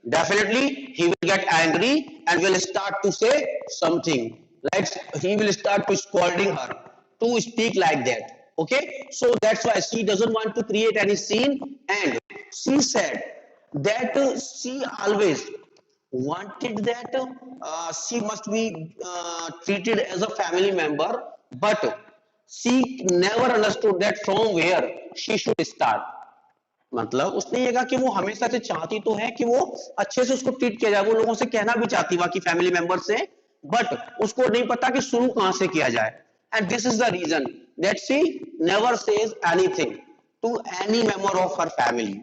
definitely he will get angry and will start to say something, like he will start to scolding her to speak like that. Okay, so that's why she doesn't want to create any scene, and she said that she always wanted that she must be treated as a family member, but she never understood that from where she should start. मतलब उसने ये कहा कि वो हमेशा से चाहती तो है कि वो अच्छे से उसको ट्रीट किया जाए, वो लोगों से कहना भी चाहती बाकी फैमिली मेंबर से, बट उसको नहीं पता कि शुरू कहां से किया जाए. And this is the reason that she never says anything to any member of her family.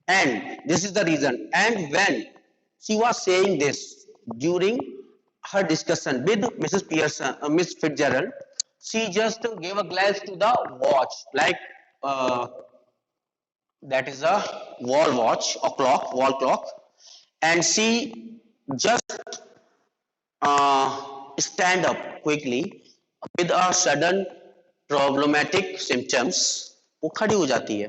And this is the reason. And when she was saying this during her discussion with Mrs. Pearson, Miss Fitzgerald, she just gave a glance to the watch, like uh, that is a wall watch or clock, wall clock, and she just stand up quickly with a sudden problematic symptoms. वो खड़ी हो जाती है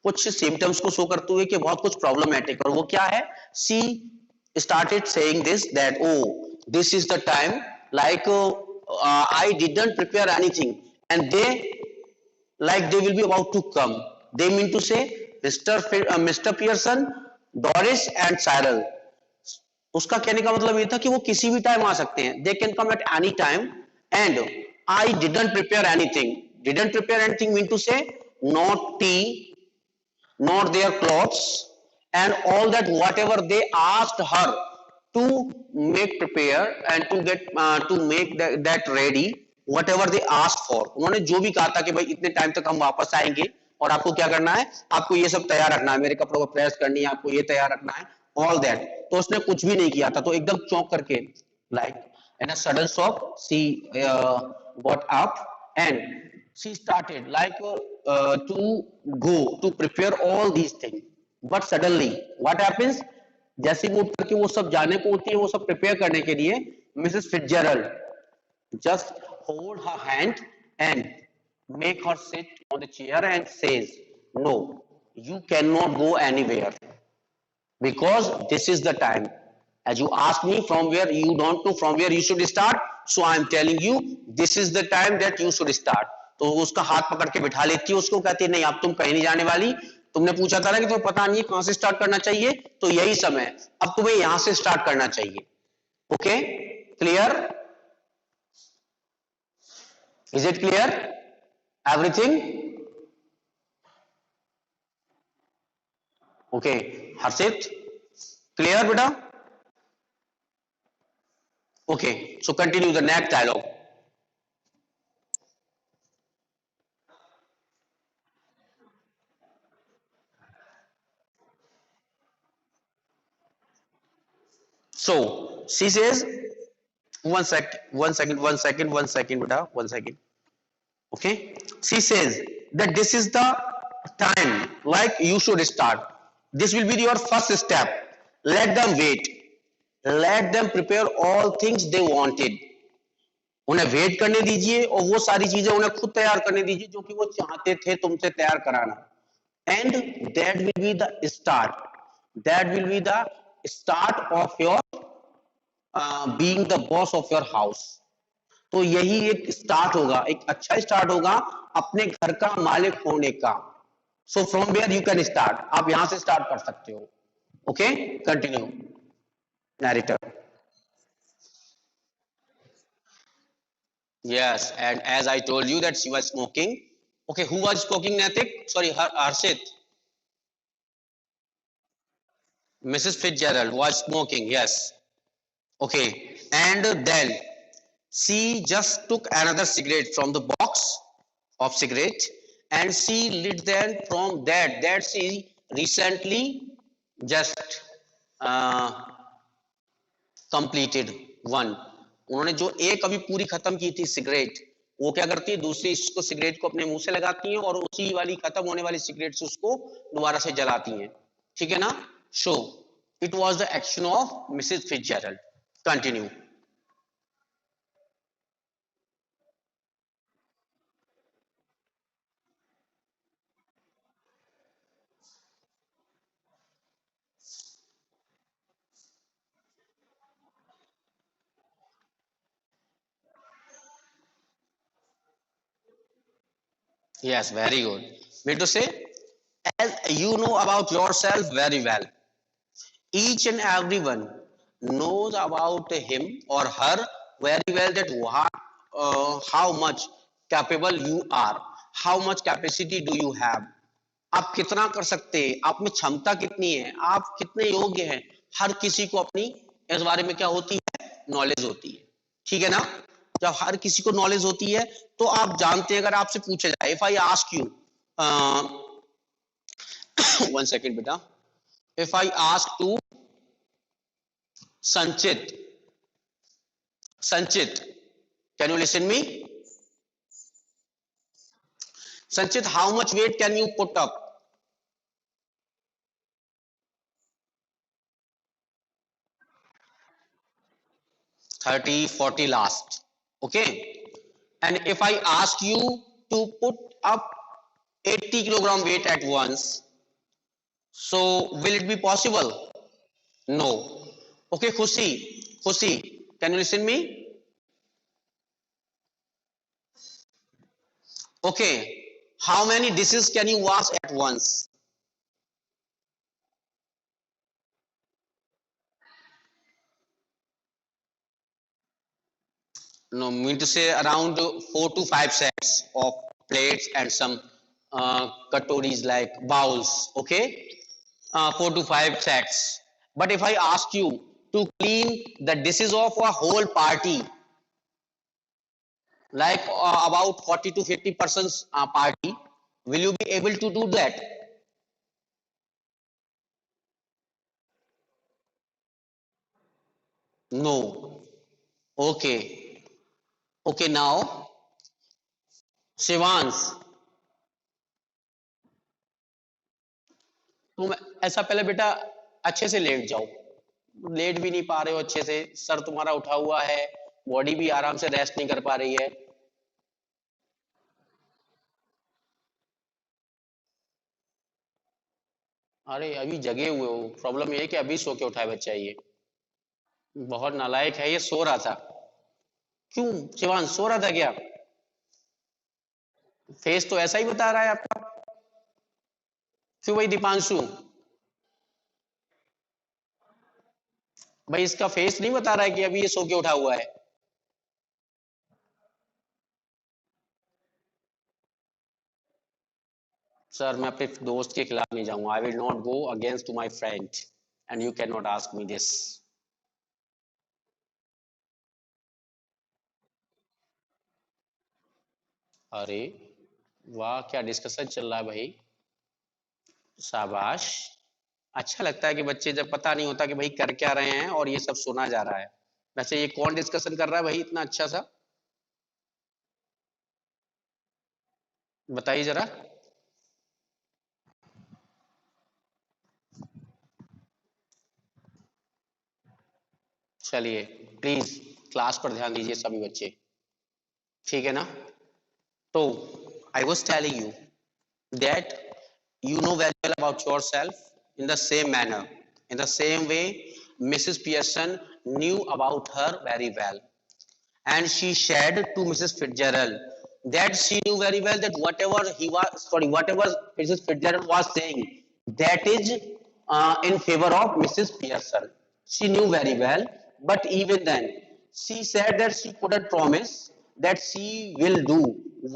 कुछ symptoms को show करते हुए कि बहुत कुछ प्रॉब्लमेटिक, और वो क्या है, सी started saying this that oh this is the time, like I didn't prepare anything and they like they will be about to come. They mean to say Mr. Pearson, Doris and Cyril. उसका कहने का मतलब ये था कि वो किसी भी टाइम आ सकते हैं, they can come at any time, and I didn't prepare anything. Didn't prepare anything mean to say not tea, not their clothes, and all that whatever they asked her to make prepare and to get to make that ready, whatever they asked for. उन्होंने जो भी कहा था कि भाई इतने time तक हम वापस आएंगे और आपको क्या करना है, आपको ये सब तैयार रखना है, मेरे कपड़ों को प्रेस करनी है, आपको ये तैयार रखना है, ऑल दैट. तो उसने कुछ भी नहीं किया था, तो एकदम चौंक करके, like in a sudden shock she got up and she started like to go to prepare all these things. But suddenly what happens, जैसे वो उठ करके वो सब जाने को होती है, वो सब प्रिपेयर करने के लिए, Mrs Fitzgerald just hold her hand and make her sit on the chair and says no, you cannot go anywhere because this is the time. As you ask me from where you don't know from where you should start, so I am telling you this is the time that you should start. तो उसका हाथ पकड़ के बिठा लेती है उसको, कहती है नहीं अब तुम कहीं नहीं जाने वाली, तुमने पूछा था ना कि तुम्हें पता नहीं है कहां से स्टार्ट करना चाहिए, तो यही समय, अब तुम्हें यहां से स्टार्ट करना चाहिए. Okay, clear? Is it clear everything? Okay Harshit, clear बेटा? Okay, so continue the next dialogue. So she says, one second, beta, 1 second. Okay, she says that this is the time, like you should start. This will be your first step. Let them wait. Let them prepare all things they wanted. उन्हें wait करने दीजिए और वो सारी चीजें उन्हें खुद तैयार करने दीजिए जो कि वो चाहते थे तुमसे तैयार कराना. And that will be the start. That will be the start of your being the boss of your house. तो यही एक स्टार्ट होगा, एक अच्छा स्टार्ट होगा अपने घर का मालिक होने का. So from where you can start, आप यहां से स्टार्ट कर सकते हो. Okay, continue narrator. Yes, and as I told you that she was smoking. Okay, who was smoking, Natik? Sorry, Harshit. Mrs. Fitzgerald was smoking, yes. Okay, and then she just took another cigarette from the box of cigarette and she lit them from that she recently just completed one. उन्होंने जो एक अभी पूरी खत्म की थी cigarette, वो क्या करती है, दूसरी इसको सिगरेट को अपने मुंह से लगाती हैं और उसी वाली खत्म होने वाली सिगरेट से उसको दोबारा से जलाती हैं. ठीक है ना? So it was the action of Mrs Fitzgerald. Continue. Yes, very good. Me to say, as you know about yourself very well, each and everyone knows about him or her very well that what, how much capable you are, how much capacity do you have, आप कितना कर सकते हैं, आप में क्षमता कितनी है, आप कितने योग्य हैं। हर किसी को अपनी इस बारे में क्या होती है, नॉलेज होती है। ठीक है ना। जब हर किसी को नॉलेज होती है तो आप जानते हैं, अगर आपसे पूछा जाए, if I ask you, one second बेटा, if I ask to Sanchit, Sanchit, can you listen me, Sanchit, how much weight can you put up, 30-40 last, okay, and if I ask you to put up 80 kilogram weight at once, so will it be possible? No. Okay, Khushi, Khushi, can you listen me? Okay, how many dishes can you wash at once? No, mean to say around 4 to 5 sets of plates and some katoris like bowls, okay, 4 to 5 sets. But if I ask you to clean the dishes of a whole party, like about 40 to 50 persons party, will you be able to do that? No. Okay. Okay, now Shivansh, तुम ऐसा पहले बेटा अच्छे से late जाओ, late भी नहीं पा रहे हो अच्छे से, सर तुम्हारा उठा हुआ है, बॉडी भी आराम से रेस्ट नहीं कर पा रही है। अरे अभी जगे हुए हो, प्रॉब्लम ये है कि अभी सो के उठा है बच्चा ये, बहुत नालायक है ये, सो रहा था। क्यों शिवांश, सो रहा था क्या? फेस तो ऐसा ही बता रहा है आपका। क्यों भाई दीपांशु, भाई इसका फेस नहीं बता रहा है कि अभी ये सो के उठा हुआ है। सर मैं अपने दोस्त के खिलाफ नहीं जाऊंगा, I will not go against to my friend, and you can not ask me this. अरे वाह, क्या डिस्कशन चल रहा है भाई, शाबाश। अच्छा लगता है कि बच्चे जब पता नहीं होता कि भाई कर क्या रहे हैं और ये सब सुना जा रहा है। वैसे ये कौन डिस्कशन कर रहा है भाई इतना अच्छा सा, बताइए जरा। चलिए प्लीज क्लास पर ध्यान दीजिए सभी बच्चे, ठीक है ना। तो I was telling you that you know very well about yourself, in the same manner, in the same way Mrs. Pearson knew about her very well, and she shared to Mrs. Fitzgerald that she knew very well that whatever Mrs. Fitzgerald was saying, that is in favor of Mrs. Pearson. She knew very well, but even then she said that she couldn't promise that she will do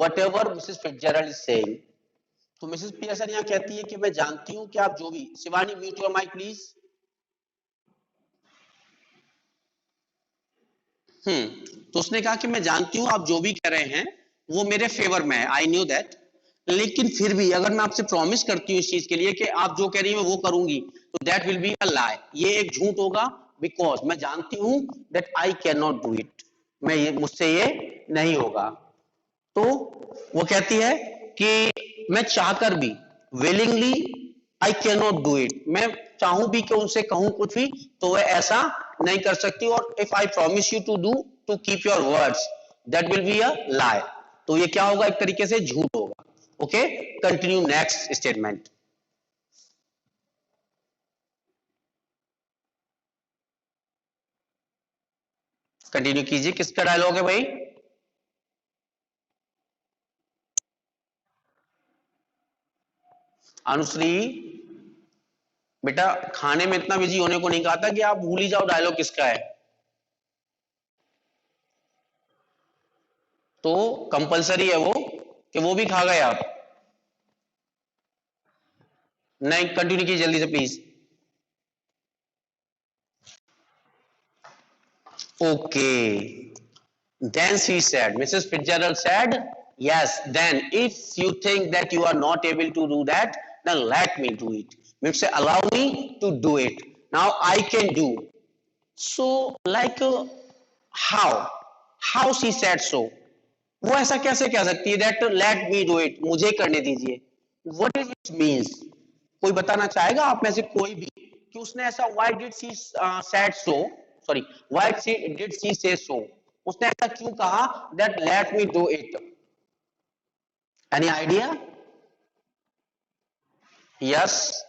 whatever Mrs. Fitzgerald is saying. तो Mrs Pearson यहाँ कहती है कि मैं जानती हूँ कि आप जो भी, Shivani mute your mic please. तो उसने कहा कि मैं जानती हूँ आप जो भी कह रहे हैं वो मेरे फेवर में है, आई न्यू दैट, लेकिन फिर भी अगर मैं आपसे प्रॉमिस करती हूँ इस चीज के लिए कि आप जो कह रही है मैं वो करूंगी, तो दैट विल बी अ लाई, ये एक झूठ होगा, बिकॉज मैं जानती हूँ that I can not do it, मैं ये, मुझसे ये नहीं होगा। तो वो कहती है कि मैं चाहकर भी, willingly I can not do it, मैं चाहूं भी कि उनसे कहूं कुछ भी तो वह ऐसा नहीं कर सकती, और if I promise you to do, to keep your words, that will be a lie, तो ये क्या होगा, एक तरीके से झूठ होगा। Okay, continue next statement, continue कीजिए, किसका डायलॉग है भाई? अनुश्री बेटा खाने में इतना बिजी होने को नहीं कहा था कि आप भूल ही जाओ डायलॉग किसका है, तो कंपलसरी है वो कि वो भी खा गए आप। नहीं कंटिन्यू कीजिए जल्दी से please. Okay then she said, Mrs. Fitzgerald said, yes, then if you think that you are not able to do that, then let me do it. Means say, allow me to do it. Now I can do. So like how? How she said so? वो ऐसा कैसे कह सकती है that let me do it, मुझे करने दीजिए? What does it means? कोई बताना चाहेगा आप में से कोई भी कि उसने ऐसा why did she said so, sorry, why did she say so, उसने ऐसा क्यों कहा that let me do it? Any idea? Yes.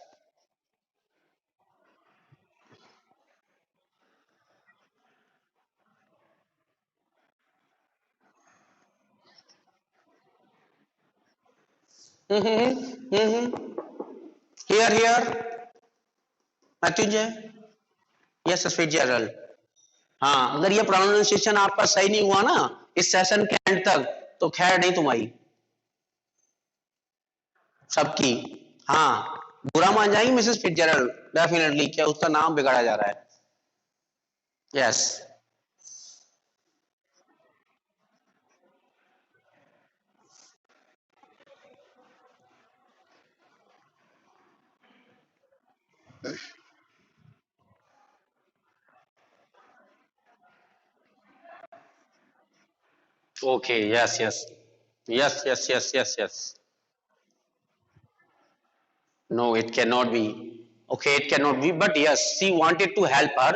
Here Mrityunjay, yes Fitzgerald. हाँ अगर ये प्रोनाउंसिएशन आपका सही नहीं हुआ ना इस सेशन के एंड तक तो खैर नहीं तुम्हारी सबकी। हाँ बुरा मान जाएंगी मिसेस फिट्जरल्ड डेफिनेटली क्या उसका नाम बिगाड़ा जा रहा है। Yes okay yes yes yes yes yes yes yes no it cannot be, okay it cannot be, but yes she wanted to help her,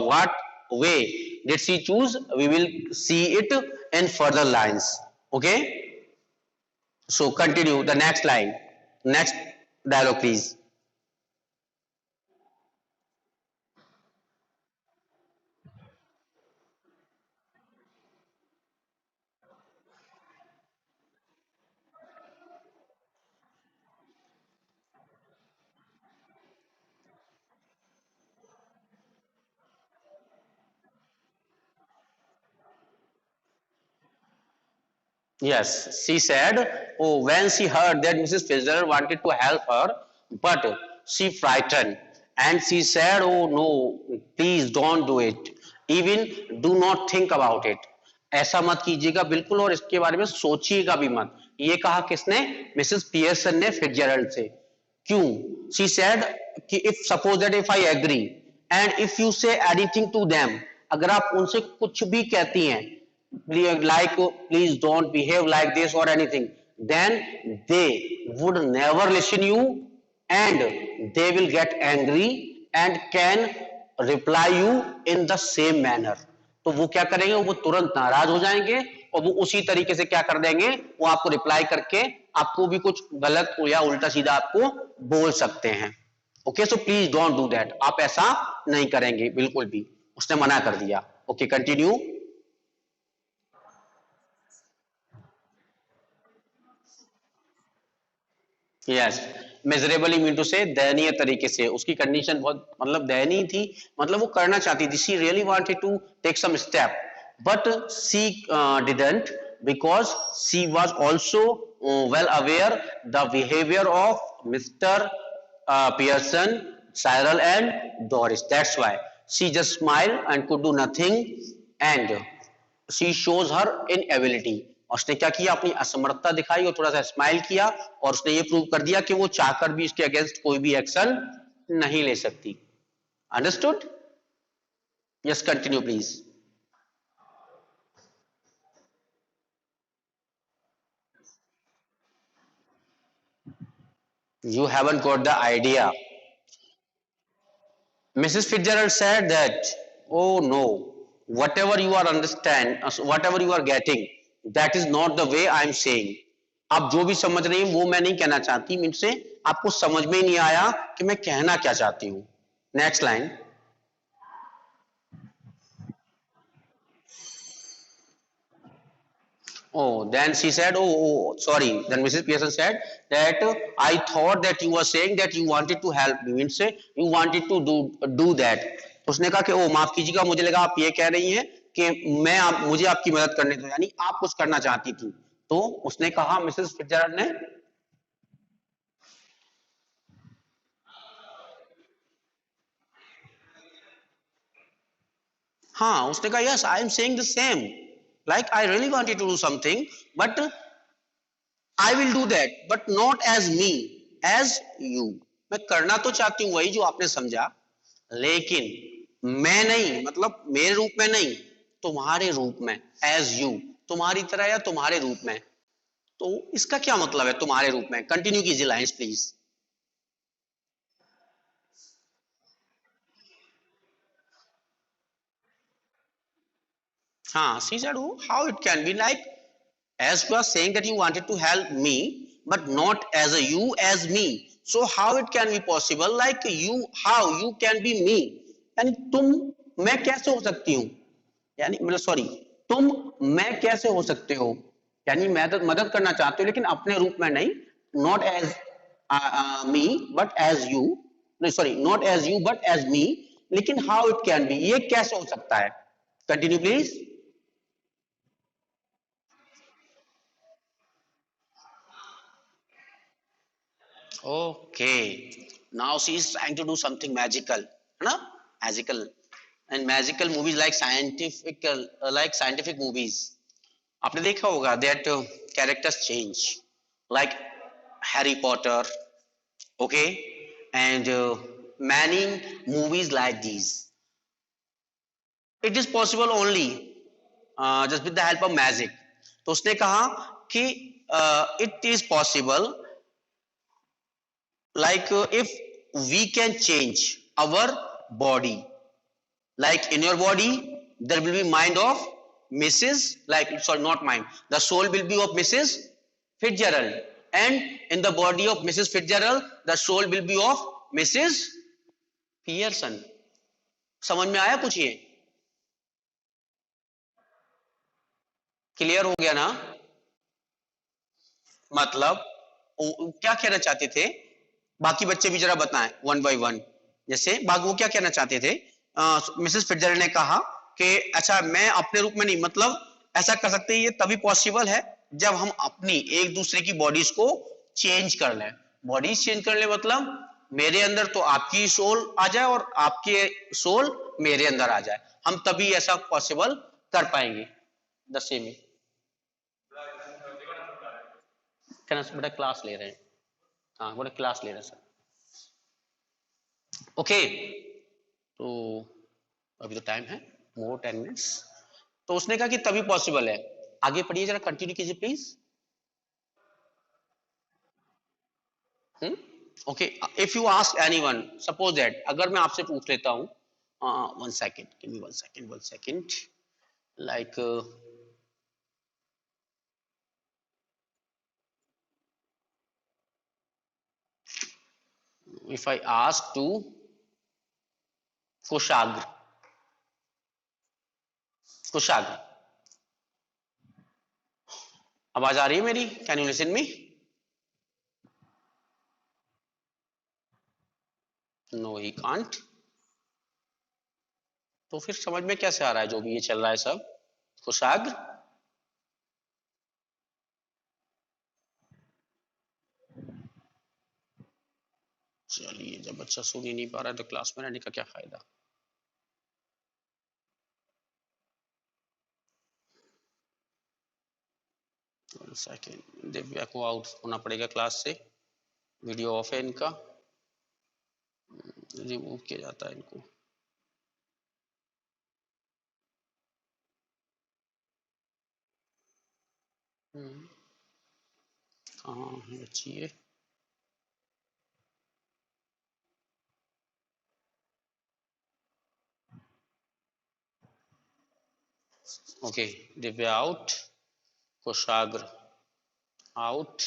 what way did she choose we will see it in further lines, okay so continue the next line, next dialogue please. Yes, she said, oh, when she heard that Mrs. Fitzgerald wanted to help her, but she frightened and she said, oh no, please don't do it. Even do not think about it. ऐसा मत कीजिएगा बिल्कुल और इसके बारे में सोचिएगा भी मत। ये कहा किसने? मिसेस पियर्सन ने फिट्जरल्ड से। क्यों? She said कि if suppose that if I agree and if you say anything to them, अगर आप उनसे कुछ भी कहती हैं like please don't behave like this or anything, then they would never listen you and they will get angry and can reply you in the same manner. तो वो क्या करेंगे? वो तुरंत नाराज हो जाएंगे और वो उसी तरीके से क्या कर देंगे? वो आपको रिप्लाई करके आपको भी कुछ गलत या उल्टा सीधा आपको बोल सकते हैं। Okay so please don't do that, आप ऐसा नहीं करेंगे बिल्कुल भी, उसने मना कर दिया। Okay continue. Yes miserably mean to say दयनीय तरीके से, उसकी कंडीशन बहुत मतलब दयनीय थी, मतलब वो करना चाहती थी, she really wanted to take some step but she didn't because she was also well aware the behaviour of Mr Pearson, Cyril and Doris, that's why she just smile and could do nothing and she shows her inability. और उसने क्या किया? अपनी असमर्थता दिखाई और थोड़ा सा स्माइल किया और उसने ये प्रूव कर दिया कि वो चाहकर भी इसके अगेंस्ट कोई भी एक्शन नहीं ले सकती। Understood? Yes continue please. You haven't got the idea. Mrs. Fitzgerald said that, oh no, whatever you are understand, whatever you are getting, that is not the way I am saying. आप जो भी समझ रही हैं वो मैं नहीं कहना चाहती, मीन से आपको समझ में ही नहीं आया कि मैं कहना क्या चाहती हूं। Next line. Oh, then she said, sorry. Then Mrs. Pearson said that I thought that you were saying that you wanted to help me, means you wanted to do that. तो उसने कहा कि ओ माफ कीजिएगा, मुझे लगा आप ये कह रही हैं कि मुझे आपकी मदद करने दो, यानी आप कुछ करना चाहती थी. तो उसने कहा, मिसेस फिट्जरल्ड ने, हाँ उसने कहा yes I am saying the same, like I really wanted to do something but I will do that but not as me, as you. मैं करना तो चाहती हूँ वही जो आपने समझा, लेकिन मैं नहीं, मतलब मेरे रूप में नहीं, तुम्हारे रूप में, एज यू, तुम्हारी तरह या तुम्हारे रूप में. तो इसका क्या मतलब है तुम्हारे रूप में? कंटिन्यू कीजिए लाइंस प्लीज. हाँ, she said, oh, how it can be like, as you are saying that you wanted to help me but not as a you, as me, so how it can be possible like you, how you can be me, यानी तुम मैं कैसे हो सकती हूँ, यानी मतलब sorry, तुम मैं कैसे हो सकते हो, यानी मैं तो मदद करना चाहते हो लेकिन अपने रूप में नहीं, not as me but as you, नहीं sorry, not as you but as me, लेकिन हाउ इट कैन बी, ये कैसे हो सकता है? Continue please. Okay, now she is trying to do something magical, है ना? Magical, and magical movies like scientific movies. आपने देखा होगा that characters change, like Harry Potter, okay, and many movies like these. It is possible only just with the help of magic. तो उसने कहा कि it is possible like if we can change our body, like in your body there will be mind of Mrs., like sorry not mind, the soul will be of Mrs. Fitzgerald, and in the body of Mrs. Fitzgerald the soul will be of Mrs. Pearson. समझ में आया कुछ? ये clear हो गया ना? मतलब क्या कहना चाहते थे, बाकी बच्चे भी जरा बताएं वन बाय वन. जैसे बाग वो क्या कहना चाहते थे, मिसेस फिट्जरल्ड ने कहा कि अच्छा मैं अपने रूप में नहीं, मतलब ऐसा कर सकते हैं, ये तभी पॉसिबल है जब हम अपनी एक दूसरे की बॉडीज को चेंज कर लें. बॉडीज चेंज कर ले मतलब मेरे अंदर तो आपकी सोल आ जाए और आपके सोल मेरे अंदर आ जाए, हम तभी ऐसा पॉसिबल कर पाएंगे. द सेम कहना बेटा क्लास ले रहे हैं, हाँ बोले क्लास ले रहे हैं सर. ओके, तो अभी तो टाइम है मोर 10 मिनट्स. तो उसने कहा कि तभी पॉसिबल है. आगे पढ़िए जरा, कंटिन्यू कीजिए please. Okay, if you ask anyone, suppose that अगर मैं आपसे पूछ लेता हूं, one second, give me one second, like if I ask to Kushagra, Kushagra, आवाज आ रही है मेरी? Can you listen me? No he can't. तो फिर समझ में कैसे आ रहा है जो भी ये चल रहा है सब? कुशाग्र, चलिए जब बच्चा सुन ही नहीं पा रहा है तो क्लास में रहने का क्या फायदा. सेकेंड, दिव्या को आउट होना पड़ेगा क्लास से, वीडियो ऑफ है इनका, रिमूव किया जाता है इनको. कहाँ है बच्ची ये? Okay, Divya out, Kushagra out,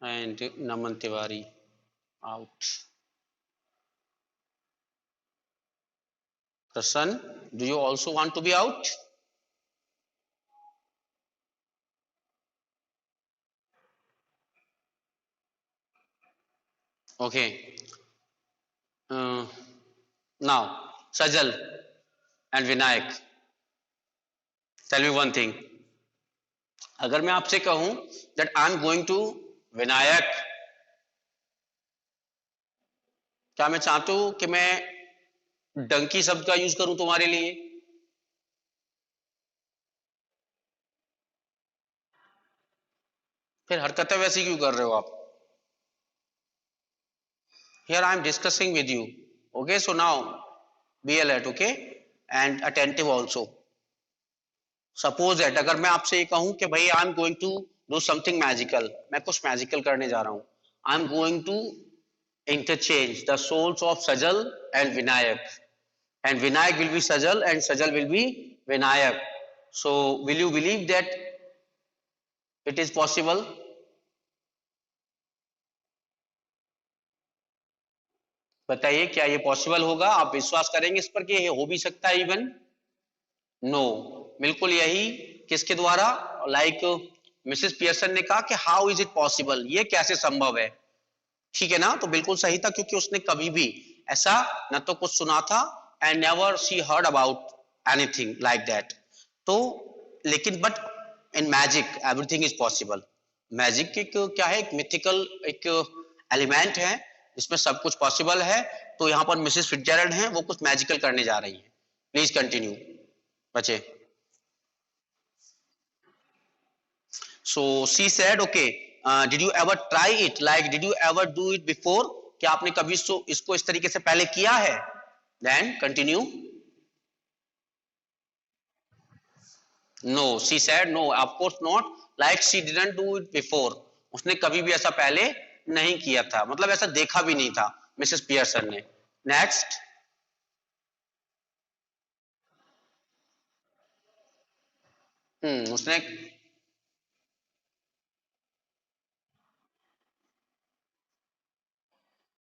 and Naman Tiwari out. Prasan, do you also want to be out? Okay, now Sajal and Vinayak, tell me one thing, अगर मैं आपसे कहूं that I am going to Vinayak, क्या मैं चाहता हूं कि मैं डंकी शब्द का यूज करूं तुम्हारे लिए? फिर हरकतें वैसी क्यों कर रहे हो आप? Here I am discussing with you. Okay, so now be alert, okay, and attentive also. Suppose that अगर मैं आपसे ये कहूं कि भाई I am going to do something magical, मैं कुछ मैजिकल करने जा रहा हूं, I am going to interchange the souls of Sajal and Vinayak, and Vinayak will be Sajal and Sajal will be Vinayak. So will you believe that it is possible? बताइए क्या ये possible होगा? आप विश्वास करेंगे इस पर कि ये हो भी सकता है इवन? नो, बिल्कुल यही किसके द्वारा, लाइक मिसेस पियर्सन ने कहा कि हाउ इज इट पॉसिबल, ये कैसे संभव है, ठीक है ना? तो बिल्कुल सही था, क्योंकि उसने कभी भी ऐसा न तो कुछ सुना था and never she heard about anything like that. तो लेकिन but in magic everything is possible. Magic एक क्या है, एक मिथिकल एक एलिमेंट है जिसमें सब कुछ पॉसिबल है। तो यहाँ पर मिसेस फिट्जरल्ड हैं, वो कुछ मैजिकल करने जा रही हैं। प्लीज कंटिन्यू बचे। So she said, okay, did you ever try it? Like, did you ever do it before? क्या आपने कभी इसको इस तरीके से पहले किया है? Then continue. No, she said no, of course not. Like she didn't do it before. उसने कभी भी ऐसा पहले नहीं किया था, मतलब ऐसा देखा भी नहीं था मिसेस पियर्सन ने। नेक्स्ट। उसने